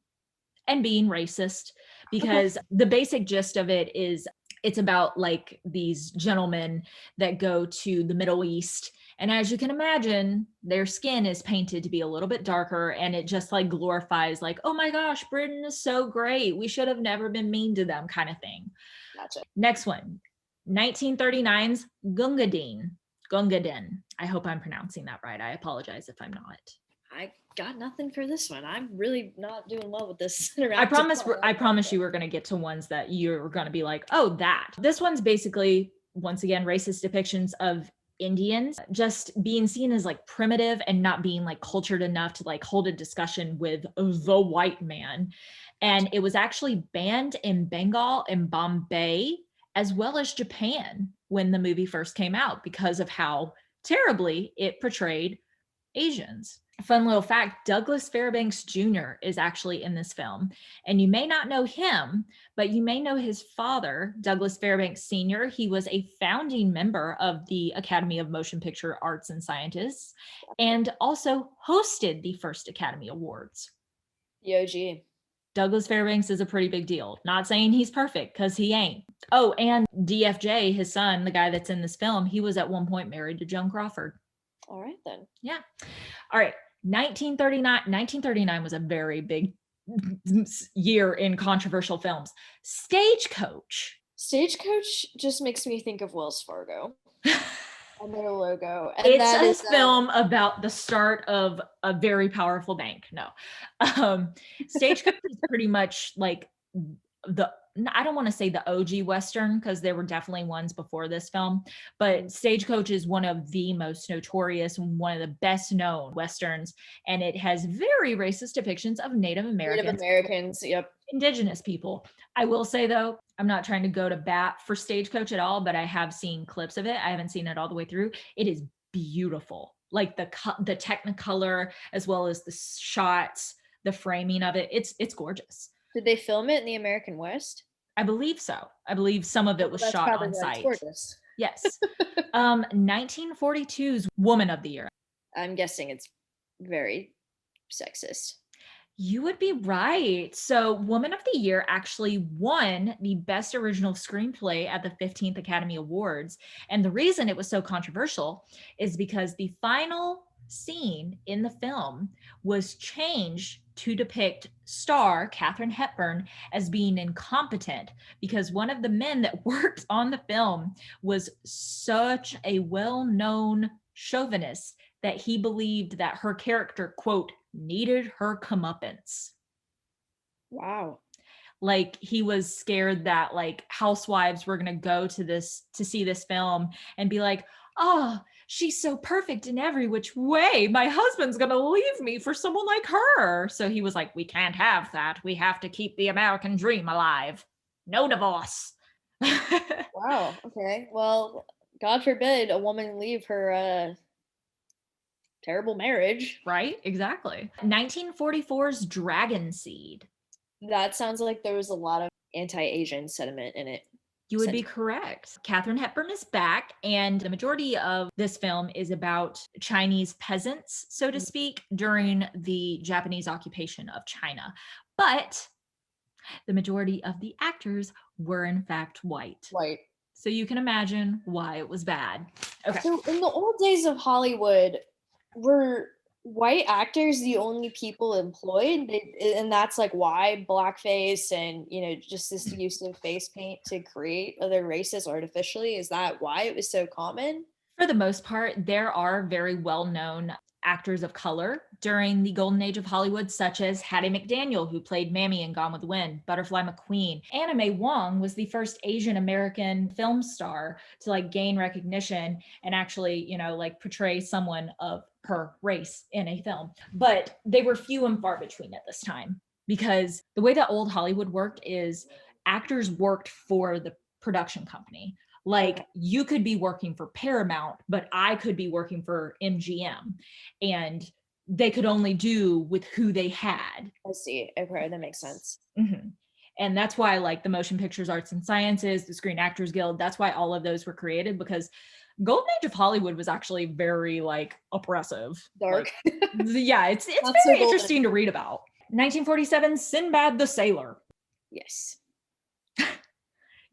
and being racist, because the basic gist of it is it's about like these gentlemen that go to the Middle East. And as you can imagine, their skin is painted to be a little bit darker, and it just like glorifies like, oh my gosh, Britain is so great. We should have never been mean to them kind of thing. Gotcha. Next one, 1939's Gungadin. Gungadin. I hope I'm pronouncing that right. I apologize if I'm not. I got nothing for this one. I'm really not doing well with this. I promise you we're going to get to ones that you're going to be like, oh, that. This one's basically, once again, racist depictions of Indians just being seen as like primitive and not being like cultured enough to like hold a discussion with the white man. And it was actually banned in Bengal and Bombay, as well as Japan, when the movie first came out because of how terribly it portrayed Asians. Fun little fact, Douglas Fairbanks Jr. is actually in this film. And you may not know him, but you may know his father, Douglas Fairbanks Sr. He was a founding member of the Academy of Motion Picture Arts and Scientists and also hosted the first Academy Awards. The OG. Douglas Fairbanks is a pretty big deal. Not saying he's perfect, because he ain't. Oh, and DFJ, his son, the guy that's in this film, he was at one point married to Joan Crawford. All right, then. Yeah. All right. 1939 was a very big year in controversial films. Stagecoach. Stagecoach just makes me think of Wells Fargo and their logo. And it's a film about the start of a very powerful bank. No. Stagecoach is pretty much like I don't want to say the OG Western, because there were definitely ones before this film, but Stagecoach is one of the most notorious and one of the best known Westerns. And it has very racist depictions of Native Americans. Yep. Indigenous people. I will say though, I'm not trying to go to bat for Stagecoach at all, but I have seen clips of it. I haven't seen it all the way through. It is beautiful. Like the Technicolor, as well as the shots, the framing of it. It's gorgeous. Did they film it in the American West? I believe so. I believe some of it was That's shot probably on why it's site. gorgeous. Yes. 1942's Woman of the Year. I'm guessing it's very sexist. You would be right. So, Woman of the Year actually won the Best Original Screenplay at the 15th Academy Awards. And the reason it was so controversial is because the final scene in the film was changed to depict star Katharine Hepburn as being incompetent because one of the men that worked on the film was such a well-known chauvinist that he believed that her character, quote, needed her comeuppance. Wow. Like he was scared that like housewives were going to go to see this film and be like, oh, she's so perfect in every which way. My husband's going to leave me for someone like her. So he was like, we can't have that. We have to keep the American dream alive. No divorce. Wow. Okay. Well, God forbid a woman leave her terrible marriage. Right? Exactly. 1944's Dragon Seed. That sounds like there was a lot of anti-Asian sentiment in it. You would be correct. Katharine Hepburn is back, and the majority of this film is about Chinese peasants, so to speak, during the Japanese occupation of China. But the majority of the actors were, in fact, white. White. So you can imagine why it was bad. Okay. So in the old days of Hollywood, were white actors the only people employed? And that's like why blackface and, just this use of face paint to create other races artificially. Is that why it was so common? For the most part, there are very well-known actors of color during the golden age of Hollywood, such as Hattie McDaniel, who played Mammy in Gone with the Wind, Butterfly McQueen. Anna Mae Wong was the first Asian American film star to like gain recognition and actually, like portray someone of her race in a film. But they were few and far between at this time because the way that old Hollywood worked is actors worked for the production company. Like you could be working for Paramount, but I could be working for MGM, and they could only do with who they had. I see. Okay, that makes sense. Mm-hmm. And that's why like the Motion Pictures Arts and Sciences, the Screen Actors Guild, that's why all of those were created, because golden age of Hollywood was actually very like oppressive. Dark. Like, yeah, it's Not very so interesting to read about. 1947, Sinbad the Sailor. Yes.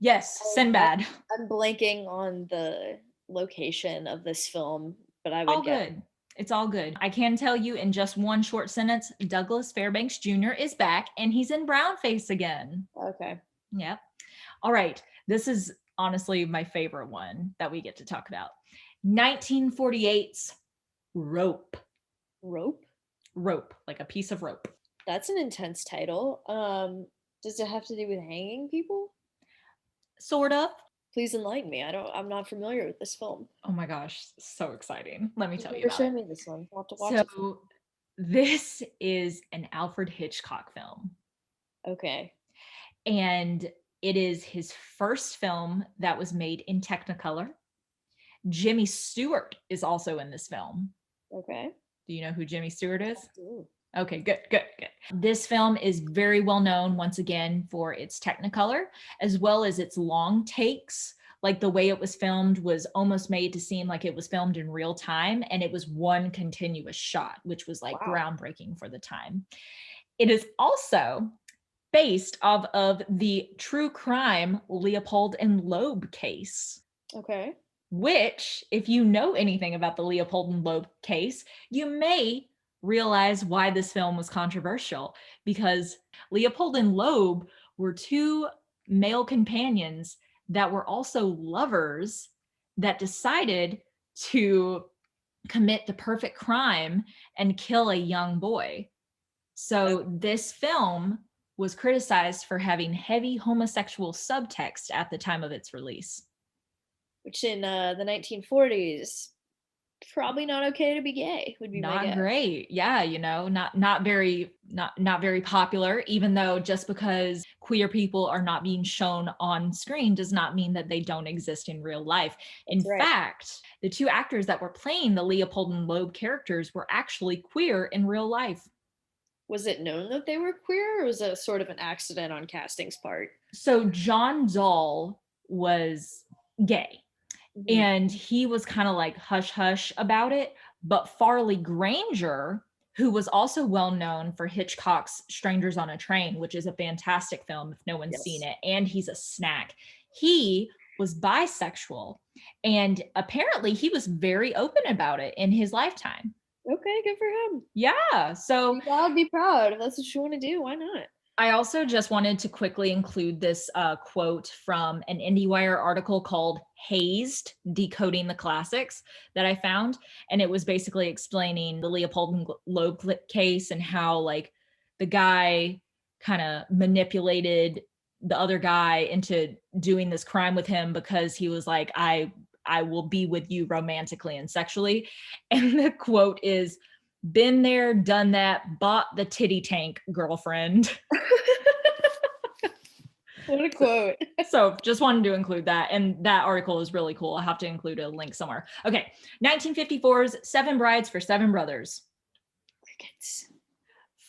Yes, Sinbad. I'm blanking on the location of this film, but I would all good. It's all good. I can tell you in just one short sentence, Douglas Fairbanks Jr. is back and he's in brownface again. Okay. Yep. All right. This is honestly my favorite one that we get to talk about. 1948's Rope. Rope? Rope, like a piece of rope. That's an intense title. Does it have to do with hanging people? Sort of. Please enlighten me. I'm not familiar with this film. Oh my gosh, so exciting. Let me tell you You're about showing it. me this one. I'll have to watch it. So this is an Alfred Hitchcock film. Okay. And it is his first film that was made in Technicolor. Jimmy Stewart is also in this film. Okay. Do you know who Jimmy Stewart is? Ooh. Okay, good. This film is very well known, once again, for its Technicolor, as well as its long takes. Like the way it was filmed was almost made to seem like it was filmed in real time, and it was one continuous shot, which was like groundbreaking for the time. It is also based off of the true crime Leopold and Loeb case. Okay. Which, if you know anything about the Leopold and Loeb case, you may realize why this film was controversial, because Leopold and Loeb were two male companions that were also lovers that decided to commit the perfect crime and kill a young boy. So this film was criticized for having heavy homosexual subtext at the time of its release. Which in the 1940s, probably not okay to be gay, would be my guess. Not great. Yeah, not very popular, even though just because queer people are not being shown on screen does not mean that they don't exist in real life. In fact, the two actors that were playing the Leopold and Loeb characters were actually queer in real life. Was it known that they were queer, or was it sort of an accident on casting's part? So John Dahl was gay, Mhm. and he was kind of like hush hush about it. But Farley Granger, who was also well known for Hitchcock's Strangers on a Train, which is a fantastic film if no one's seen Yes. it, and he's a snack, he was bisexual. And apparently he was very open about it in his lifetime. Okay, good for him. Yeah. So Be proud, be proud. If that's what you want to do, why not? I also just wanted to quickly include this quote from an IndieWire article called Hazed, Decoding the Classics, that I found. And it was basically explaining the Leopold and Loeb case and how, like, the guy kind of manipulated the other guy into doing this crime with him because he was like, I will be with you romantically and sexually. And the quote is, been there, done that, bought the titty tank, girlfriend. What a quote. So just wanted to include that. And that article is really cool. I'll have to include a link somewhere. Okay. 1954's Seven Brides for Seven Brothers. Crickets.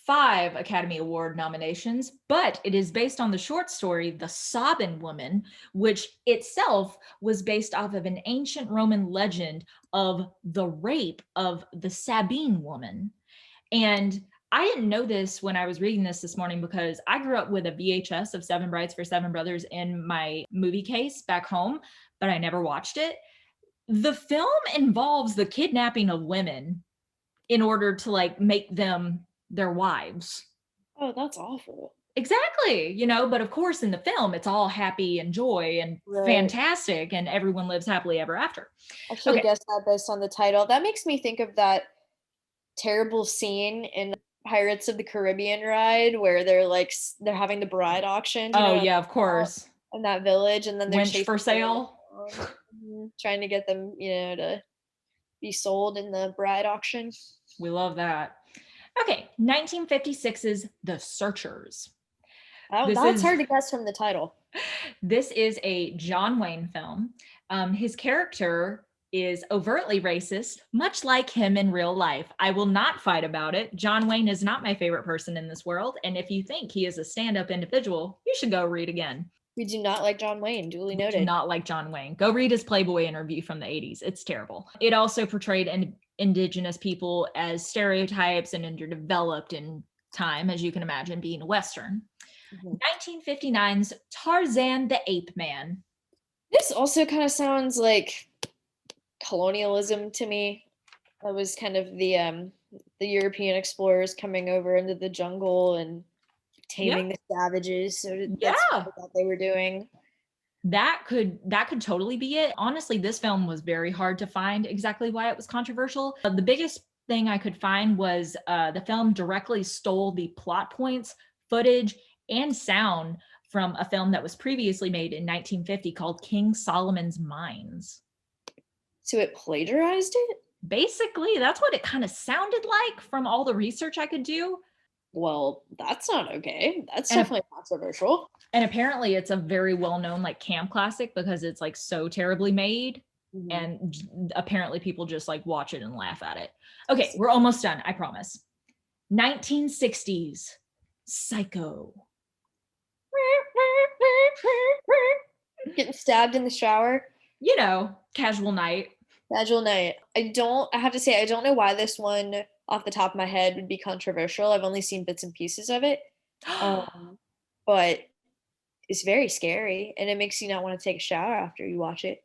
5 Academy Award nominations, but it is based on the short story The Sobbing Woman, which itself was based off of an ancient Roman legend of the rape of the Sabine woman. And I didn't know this when I was reading this morning because I grew up with a VHS of Seven Brides for Seven Brothers in my movie case back home, but I never watched it. The film involves the kidnapping of women in order to like make them their wives. Oh, that's awful. Exactly, but of course in the film it's all happy and joy and Right. fantastic and everyone lives happily ever after. I should have Okay. guessed that based on the title. That makes me think of that terrible scene in Pirates of the Caribbean ride where they're like they're having the bride auction, you know Oh what I'm yeah, of talking about? course. In that village, and then they're Wench chasing for the women sale. down, trying to get them, to be sold in the bride auction. We love that. Okay, 1956's The Searchers. Oh, This that's is hard to guess from the title. this is a John Wayne film. His character is overtly racist, much like him in real life. I will not fight about it. John Wayne is not my favorite person in this world, and if you think he is a stand-up individual, you should go read again. We do not like John Wayne, duly We do noted. not like John Wayne. Go read his Playboy interview from the 80s. It's terrible. It also portrayed indigenous people as stereotypes and underdeveloped in time, as you can imagine, being a Western. Mhm. 1959's Tarzan the Ape Man. This also kind of sounds like colonialism to me. That was kind of the European explorers coming over into the jungle and Yeah, taming the savages. So that's what yeah. I thought they were doing. That could totally be it. Honestly, this film was very hard to find exactly why it was controversial. The biggest thing I could find was the film directly stole the plot points, footage, and sound from a film that was previously made in 1950 called King Solomon's Mines. So it plagiarized it? Basically, that's what it kind of sounded like from all the research I could do. Well, that's not okay. That's And definitely controversial. and apparently it's a very well-known like camp classic because it's like so terribly made, Mhm. and apparently people just like watch it and laugh at it. Okay, we're almost done, I promise. 1960s Psycho. Getting stabbed in the shower. Casual night. Casual night. I have to say, I don't know why this one off the top of my head would be controversial. I've only seen bits and pieces of it. But it's very scary and it makes you not want to take a shower after you watch it.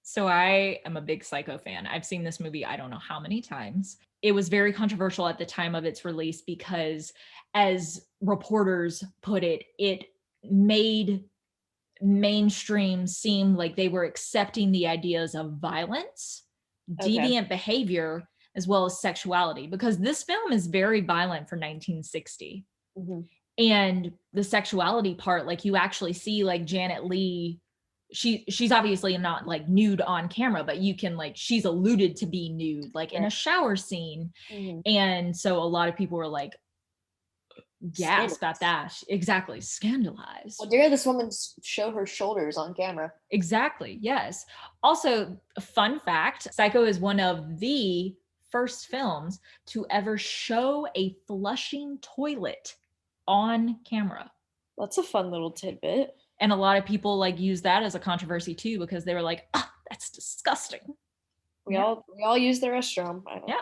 So I am a big Psycho fan. I've seen this movie I don't know how many times. It was very controversial at the time of its release because, as reporters put it, it made mainstream seem like they were accepting the ideas of violence, Okay. deviant behavior, as well as sexuality, because this film is very violent for 1960. Mhm. And the sexuality part, like you actually see like Janet Leigh, she's obviously not like nude on camera, but you can like she's alluded to be nude like in a Right. shower scene. Mhm. And so a lot of people were like gasp at Scandalous. that. Exactly, How scandalized. dare this woman show her shoulders on camera? Exactly, yes. Also, a fun fact, Psycho is one of the first films to ever show a flushing toilet on camera. That's a fun little tidbit. And a lot of people like use that as a controversy too, because they were like, "Ah, that's disgusting." We all use the restroom. Yeah.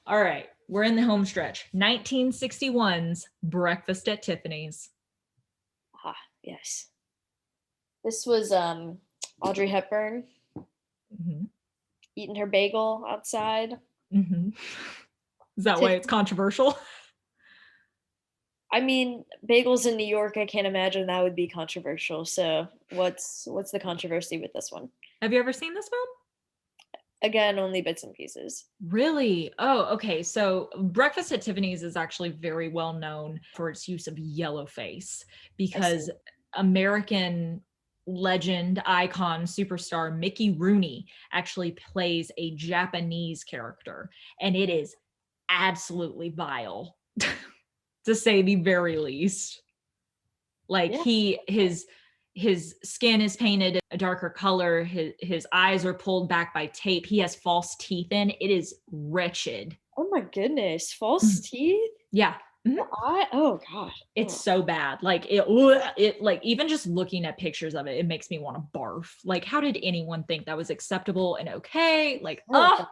All right. We're in the home stretch. 1961's Breakfast at Tiffany's. Ah, yes. This was Audrey Hepburn Mm-hmm. eating her bagel outside. Mm-hmm. Is that why it's controversial? I mean, bagels in New York, I can't imagine that would be controversial. So what's the controversy with this one? Have you ever seen this film? Again, only bits and pieces. Really? Oh, okay. So Breakfast at Tiffany's is actually very well known for its use of yellow face because American legend, icon, superstar Mickey Rooney actually plays a Japanese character, and it is absolutely vile, to say the very least. Like his skin is painted a darker color, his eyes are pulled back by tape, he has false teeth in. It is wretched. Oh my goodness, false teeth? Yeah. Mm-hmm. Oh god. It's so bad. Like it like even just looking at pictures of it, it makes me want to barf. Like, how did anyone think that was acceptable and okay? Like, oh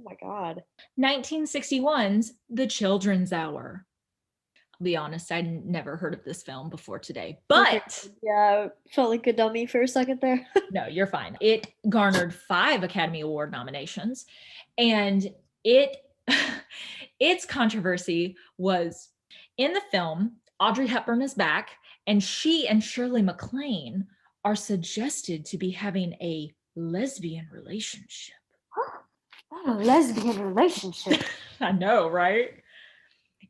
my god. 1961's The Children's Hour. I'll be honest, I'd never heard of this film before today, but yeah, felt like a dummy for a second there. No, you're fine. It garnered 5 Academy Award nominations, and its controversy was in the film, Audrey Hepburn is back, and she and Shirley MacLaine are suggested to be having a lesbian relationship. Not a lesbian relationship. I know, right?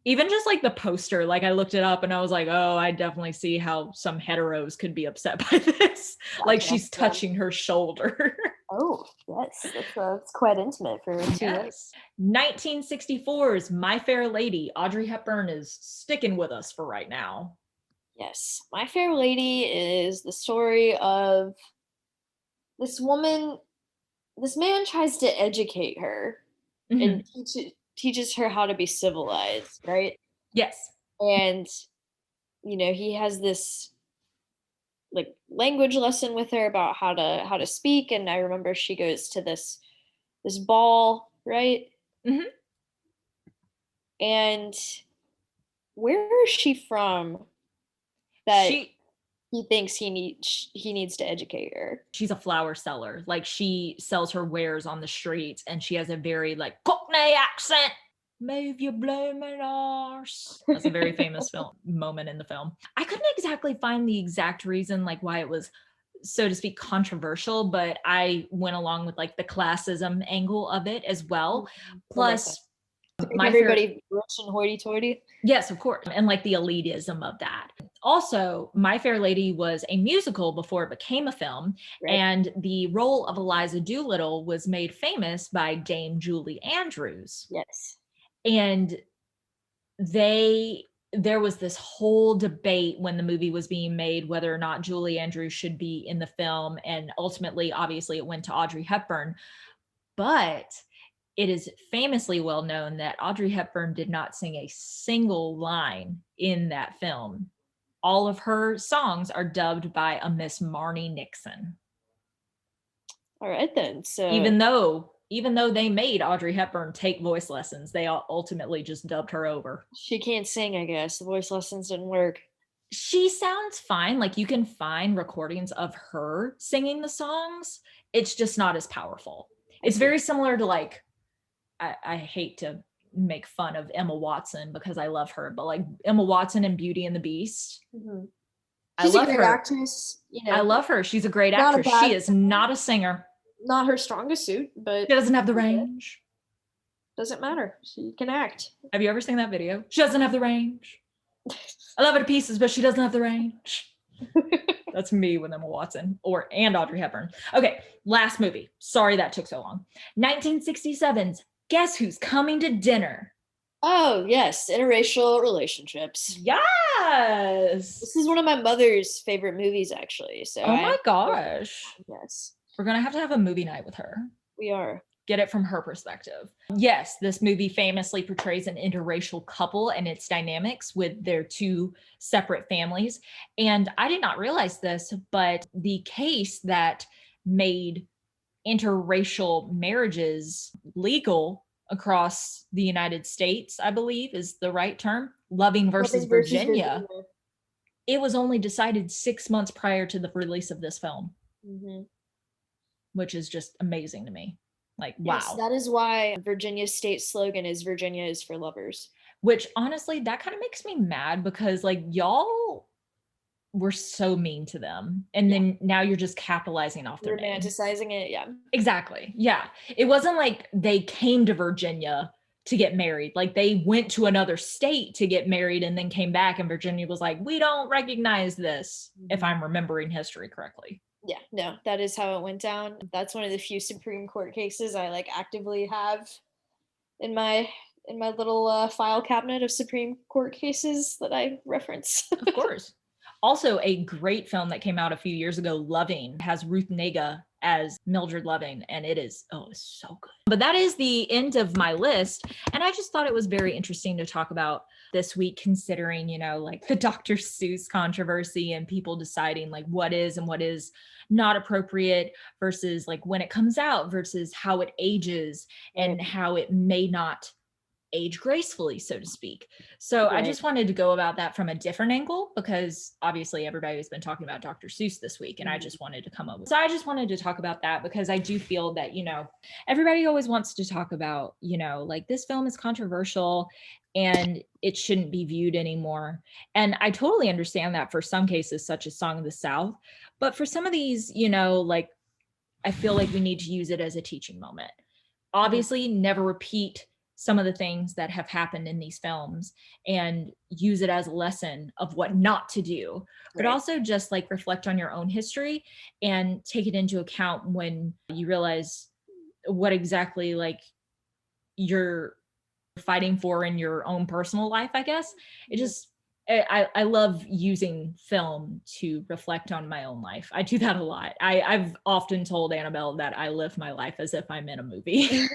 Even just like the poster, like I looked it up and I was like, oh, I definitely see how some heteros could be upset by this. Like she's touching her shoulder. Oh, yes. That's quite intimate for 2 years. 1964's My Fair Lady. Audrey Hepburn is sticking with us for right now. Yes. My Fair Lady is the story of this woman. This man tries to educate her and teaches her how to be civilized, right? Yes. And he has this like language lesson with her about how to speak, and I remember she goes to this ball, right? Mm-hmm. And where is she from that he thinks he needs to educate her? She's a flower seller. Like she sells her wares on the streets, and she has a very like Cockney accent. Move your blooming arse. That's a very famous moment in the film. I couldn't exactly find the exact reason like why it was, so to speak, controversial, but I went along with like the classism angle of it as well. Plus, everybody rich and hoity-toity. Yes, of course. And like the elitism of that. Also, My Fair Lady was a musical before it became a film. Right. And the role of Eliza Doolittle was made famous by Dame Julie Andrews. Yes. And there was this whole debate when the movie was being made whether or not Julie Andrews should be in the film. And ultimately, obviously, it went to Audrey Hepburn. But it is famously well known that Audrey Hepburn did not sing a single line in that film. All of her songs are dubbed by a Miss Marnie Nixon. All right, then. So even though they made Audrey Hepburn take voice lessons, they ultimately just dubbed her over. She can't sing, I guess. The voice lessons didn't work. She sounds fine. Like you can find recordings of her singing the songs. It's just not as powerful. It's very similar to like, I hate to make fun of Emma Watson because I love her, but like Emma Watson in Beauty and the Beast. Mm-hmm. She's a great actress. I love her. She's a great actress. She is not a singer. Not her strongest suit, but she doesn't have the range. Doesn't matter. She can act. Have you ever seen that video? She doesn't have the range. I love her to pieces, but she doesn't have the range. That's me with Emma Watson and Audrey Hepburn. Okay, last movie. Sorry that took so long. 1967's Guess Who's Coming to Dinner? Oh, yes. Interracial relationships. Yes. This is one of my mother's favorite movies, actually. So oh my gosh. Yes. We're going to have a movie night with her. We are. get it from her perspective. Yes, this movie famously portrays an interracial couple and its dynamics with their two separate families. And I did not realize this, but the case that made interracial marriages legal across the United States, I believe is the right term, Loving versus Virginia, it was only decided 6 months prior to the release of this film, which is just amazing to me. Like, Yes, wow. that is why Virginia's state slogan is Virginia is for lovers. Which honestly, that kind of makes me mad because like y'all were so mean to them. And then now you're just capitalizing off their name. Romanticizing it, yeah. Exactly. Yeah. It wasn't like they came to Virginia to get married. Like they went to another state to get married and then came back and Virginia was like, we don't recognize this, if I'm remembering history correctly. Yeah, no, that is how it went down. That's one of the few Supreme Court cases I like actively have in my little file cabinet of Supreme Court cases that I reference. Of course. Also, a great film that came out a few years ago, Loving, has Ruth Negga as Mildred Loving, and it's so good. But that is the end of my list, and I just thought it was very interesting to talk about this week, considering, like the Dr. Seuss controversy and people deciding like what is and what is not appropriate versus like when it comes out versus how it ages and how it may not age gracefully, so to speak. So I just wanted to go about that from a different angle because obviously everybody has been talking about Dr. Seuss this week and I just wanted to come up with. So I just wanted to talk about that because I do feel that, everybody always wants to talk about, like this film is controversial and it shouldn't be viewed anymore. And I totally understand that for some cases, such as Song of the South. But for some of these, like, I feel like we need to use it as a teaching moment. Obviously, never repeat some of the things that have happened in these films and use it as a lesson of what not to do, but also just like reflect on your own history and take it into account when you realize what exactly like you're fighting for in your own personal life, I guess. It just, I love using film to reflect on my own life. I do that a lot. I've often told Annabelle that I live my life as if I'm in a movie.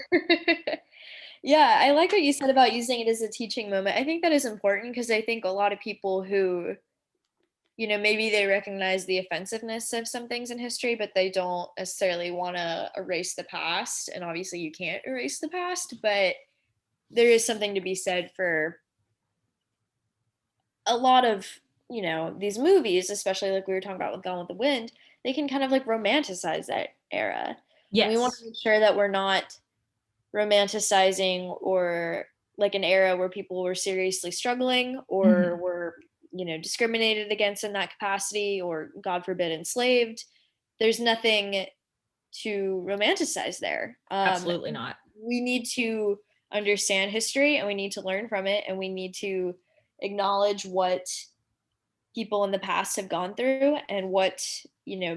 Yeah, I like what you said about using it as a teaching moment. I think that is important because I think a lot of people who, maybe they recognize the offensiveness of some things in history, but they don't necessarily want to erase the past. And obviously, you can't erase the past, but there is something to be said for a lot of, these movies, especially like we were talking about with Gone with the Wind, they can kind of like romanticize that era. Yes. And we want to make sure that we're not romanticizing or like an era where people were seriously struggling or were discriminated against in that capacity or God forbid enslaved. There's nothing to romanticize there. Absolutely not. We need to understand history and we need to learn from it and we need to acknowledge what people in the past have gone through and what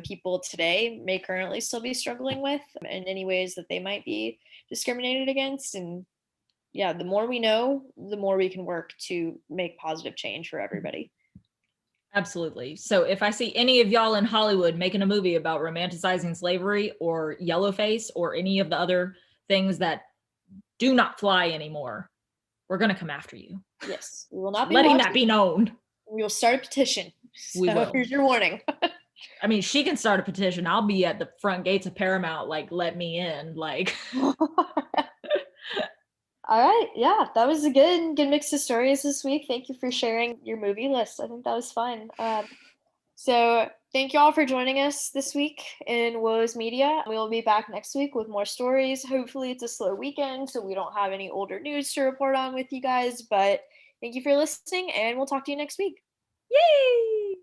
people today may currently still be struggling with in any ways that they might be discriminated against. And yeah, the more we know, the more we can work to make positive change for everybody. Absolutely. So if I see any of y'all in Hollywood making a movie about romanticizing slavery or yellowface or any of the other things that do not fly anymore, we're going to come after you. Yes, we will not be letting that be known. We will start a petition. So we will. Here's your warning. I mean, she can start a petition. I'll be at the front gates of Paramount, like, let me in. Like, all right. Yeah, that was a good mix of stories this week. Thank you for sharing your movie list. I think that was fun. So thank you all for joining us this week in Woes Media. We will be back next week with more stories. Hopefully it's a slow weekend, so we don't have any older news to report on with you guys. But thank you for listening, and we'll talk to you next week. Yay!